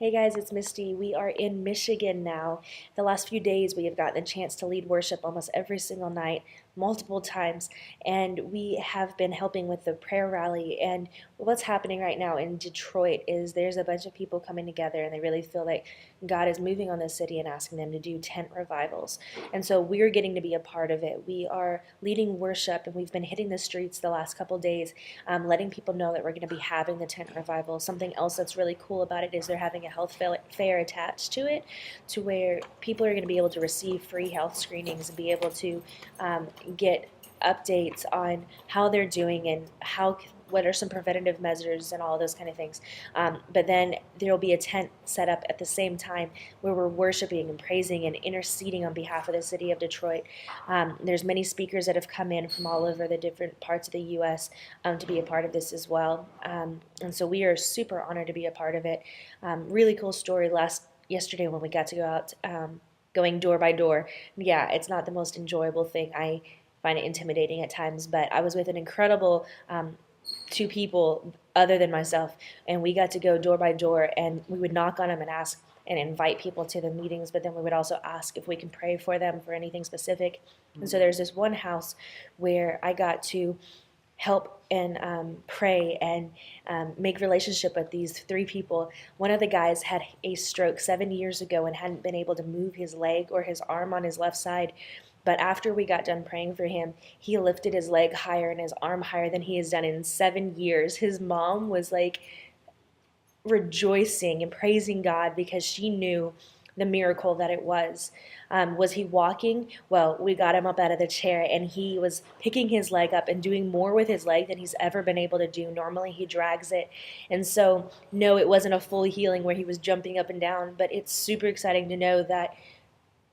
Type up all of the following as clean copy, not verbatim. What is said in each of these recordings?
Hey guys, it's Misty. We are in Michigan now. The last few days, we have gotten a chance to lead worship almost every single night, multiple times, and we have been helping with the prayer rally. And what's happening right now in Detroit is there's a bunch of people coming together, and they really feel like God is moving on the city and asking them to do tent revivals. And so we're getting to be a part of it. We are leading worship, and we've been hitting the streets the last couple days, letting people know that we're going to be having the tent revival. Something else that's really cool about it is they're having a health fair attached to it, to where people are going to be able to receive free health screenings and be able to get updates on how they're doing and what are some preventative measures and all those kind of things. But then there will be a tent set up at the same time where we're worshiping and praising and interceding on behalf of the city of Detroit. There's many speakers that have come in from all over the different parts of the U.S. To be a part of this as well. And so we are super honored to be a part of it. Really cool story yesterday when we got to go out going door by door. Yeah, it's not the most enjoyable thing. I find it intimidating at times, but I was with an incredible two people other than myself, and we got to go door by door, and we would knock on them and ask and invite people to the meetings, but then we would also ask if we can pray for them for anything specific. And so there's this one house where I got to help and pray and make relationship with these three people. One of the guys had a stroke 7 years ago and hadn't been able to move his leg or his arm on his left side. But after we got done praying for him, he lifted his leg higher and his arm higher than he has done in 7 years. His mom was like rejoicing and praising God because she knew the miracle that it was. Was he walking? Well, we got him up out of the chair, and he was picking his leg up and doing more with his leg than he's ever been able to do. Normally, he drags it. And so, no, it wasn't a full healing where he was jumping up and down, but it's super exciting to know that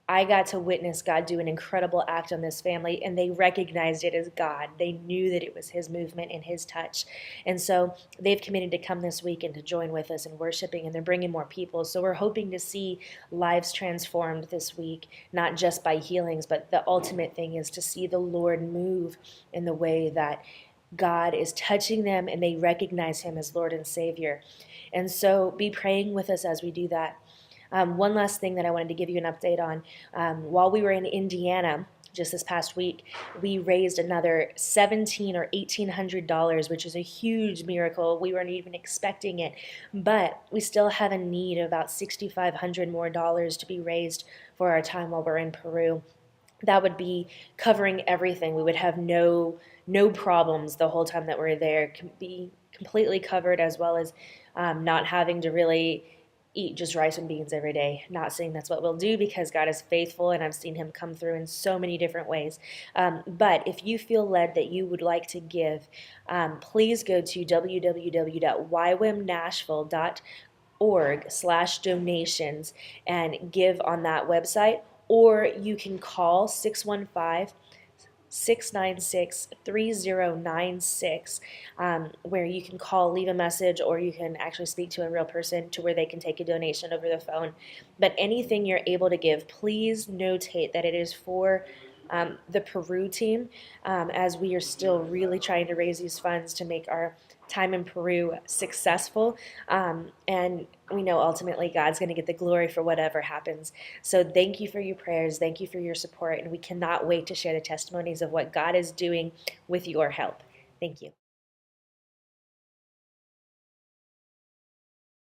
I got to witness God do an incredible act on this family, and they recognized it as God. They knew that it was His movement and His touch. And so they've committed to come this week and to join with us in worshiping, and they're bringing more people. So we're hoping to see lives transformed this week, not just by healings, but the ultimate thing is to see the Lord move in the way that God is touching them and they recognize Him as Lord and Savior. And so be praying with us as we do that. One last thing that I wanted to give you an update on. While we were in Indiana just this past week, we raised another $1,700 or $1,800, which is a huge miracle. We weren't even expecting it, but we still have a need of about $6,500 more dollars to be raised for our time while we're in Peru. That would be covering everything. We would have no problems the whole time that we're there. Be completely covered, as well as not having to really eat just rice and beans every day. Not saying that's what we'll do, because God is faithful and I've seen Him come through in so many different ways. But if you feel led that you would like to give, please go to www.ywamnashville.org/donations and give on that website, or you can call 615-696-3096, where you can call, leave a message, or you can actually speak to a real person to where they can take a donation over the phone. But anything you're able to give, please notate that it is for the Peru team, as we are still really trying to raise these funds to make our time in Peru successful. And we know ultimately God's going to get the glory for whatever happens. So thank you for your prayers. Thank you for your support. And we cannot wait to share the testimonies of what God is doing with your help. Thank you.